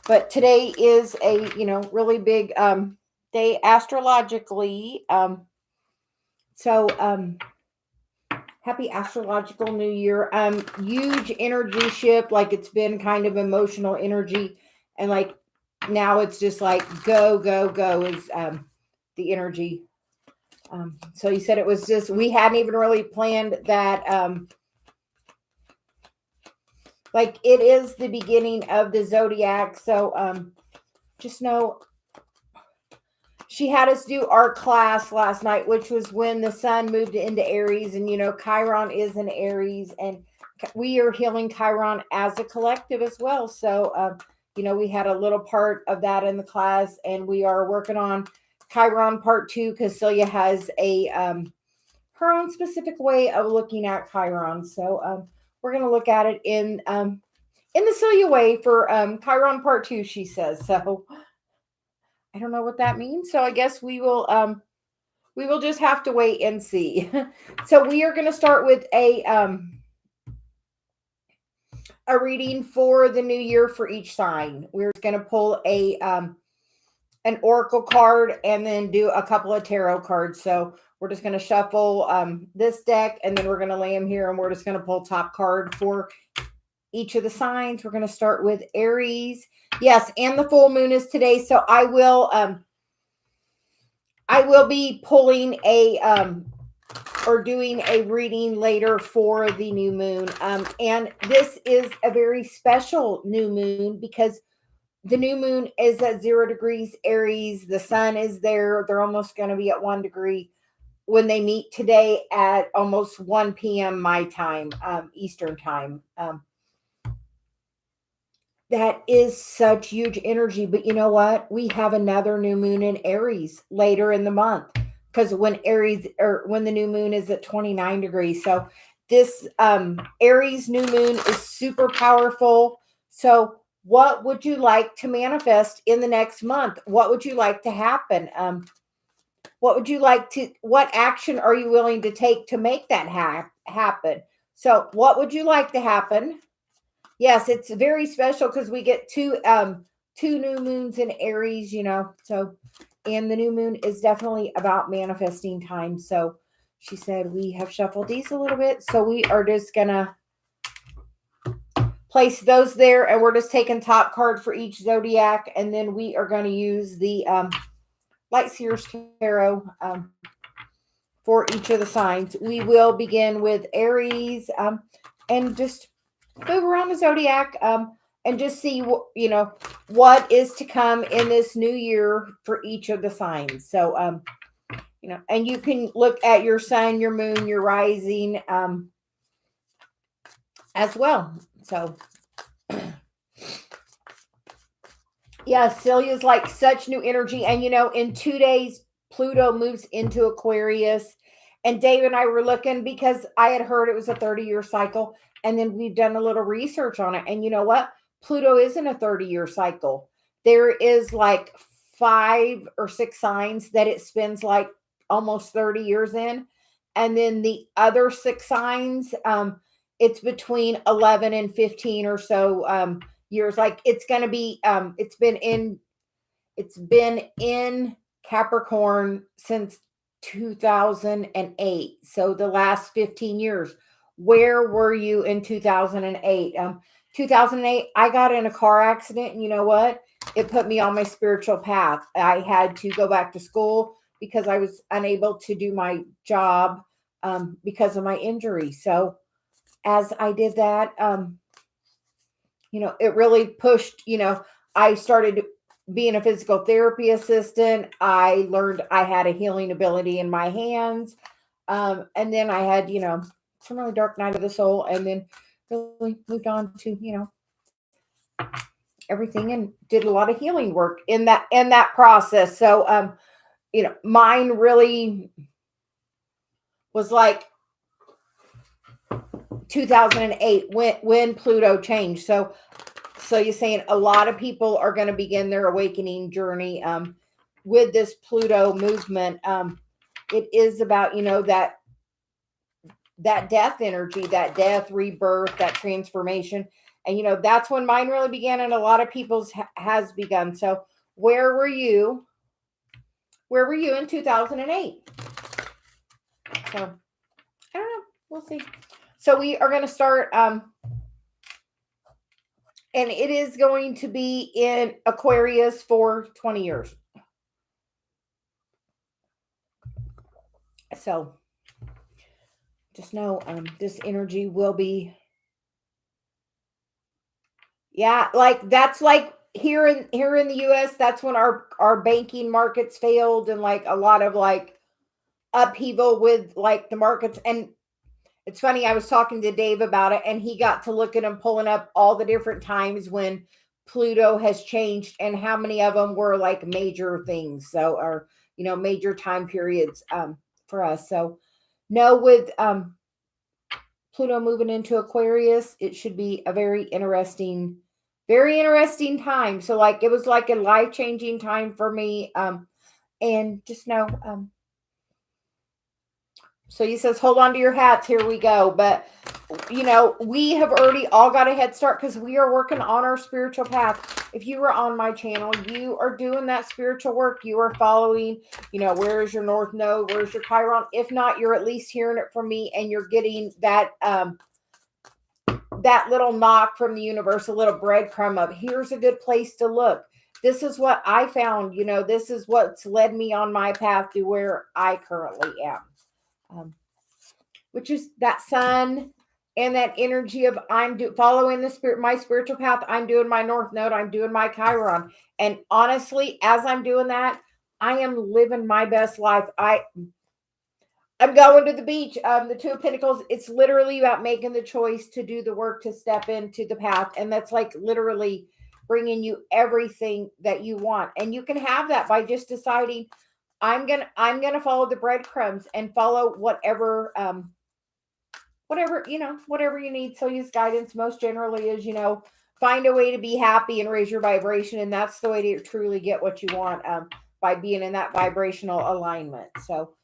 But today is a, really big day astrologically. So happy astrological new year. Huge energy shift. Like it's been kind of emotional energy. And like now it's just like go, go, go is the energy. So you said it was just, we hadn't even really planned that. Like it is the beginning of the Zodiac. So just know she had us do our class last night, which was when the sun moved into Aries. And, Chiron is in Aries. And we are healing Chiron as a collective as well. So, we had a little part of that in the class. And we are working on Chiron part 2 because Celia has her own specific way of looking at Chiron. So we're going to look at it in the Celia way for Chiron part 2, she says. So I don't know what that means. So I guess we will just have to wait and see. So we are going to start with a reading for the new year for each sign. We're going to pull an oracle card and then do a couple of tarot cards. So we're just going to shuffle this deck and then we're going to lay them here and we're just going to pull top card for each of the signs. We're going to start with Aries. Yes, and the full moon is today, so I will be pulling or doing a reading later for the new moon. And this is a very special new moon because the new moon is at 0 degrees Aries. The sun is there. They're almost going to be at 1 degree when they meet today at almost 1 p.m. my time, Eastern time. That is such huge energy. But you know what? We have another new moon in Aries later in the month because when the new moon is at 29 degrees. So this Aries new moon is super powerful. So what would you like to manifest in the next month? What would you like to happen? What action are you willing to take to make that happen? So what would you like to happen? Yes, it's very special because we get two new moons in Aries, So, and the new moon is definitely about manifesting time. So, she said we have shuffled these a little bit, so we are just gonna place those there, and we're just taking top card for each zodiac, and then we are going to use the Light Seers Tarot for each of the signs. We will begin with Aries, and just move around the zodiac and just see what is to come in this new year for each of the signs. So and you can look at your sun, your moon, your rising as well. So yeah, Celia's like such new energy. And in 2 days Pluto moves into Aquarius. And Dave and I were looking because I had heard it was a 30-year cycle. And then we've done a little research on it. And you know what? Pluto isn't a 30-year cycle. There is like 5 or 6 signs that it spends like almost 30 years in. And then the other 6 signs, it's between 11 and 15 or so years. Like it's going to be, it's been in Capricorn since 2008. So the last 15 years. Where were you in 2008? 2008, I got in a car accident, and you know what? It put me on my spiritual path. I had to go back to school because I was unable to do my job because of my injury. So as I did that, it really pushed, I started being a physical therapy assistant. I learned I had a healing ability in my hands. And then I had, some really dark night of the soul, and then really moved on to, everything and did a lot of healing work in that process. So, mine really was like 2008 when Pluto changed. So you're saying a lot of people are going to begin their awakening journey with this Pluto movement. It is about, that death energy, that death, rebirth, that transformation. And, that's when mine really began, and a lot of people's has begun. So where were you? Where were you in 2008? So I don't know. We'll see. So we are going to start, and it is going to be in Aquarius for 20 years. So just know this energy will be, yeah, like that's like here in the US, that's when our banking markets failed, and like a lot of like upheaval with like the markets. And it's funny, I was talking to Dave about it, and he got to looking and pulling up all the different times when Pluto has changed and how many of them were like major things. So, or, major time periods for us. So, no, with Pluto moving into Aquarius, it should be a very interesting time. So, like, it was like a life changing time for me. And just know, so he says, hold on to your hats. Here we go. But, we have already all got a head start because we are working on our spiritual path. If you were on my channel, you are doing that spiritual work. You are following, where's your North Node? Where's your Chiron? If not, you're at least hearing it from me, and you're getting that, that little knock from the universe, a little breadcrumb of here's a good place to look. This is what I found. This is what's led me on my path to where I currently am. Which is that sun and that energy of following my spiritual path. I'm doing my North Node. I'm doing my Chiron. And honestly, as I'm doing that, I am living my best life. I'm going to the beach. The Two of Pentacles. It's literally about making the choice to do the work, to step into the path. And that's like literally bringing you everything that you want. And you can have that by just deciding, I'm gonna follow the breadcrumbs and follow whatever whatever you need. So use guidance most generally is, find a way to be happy and raise your vibration. And that's the way to truly get what you want, by being in that vibrational alignment. So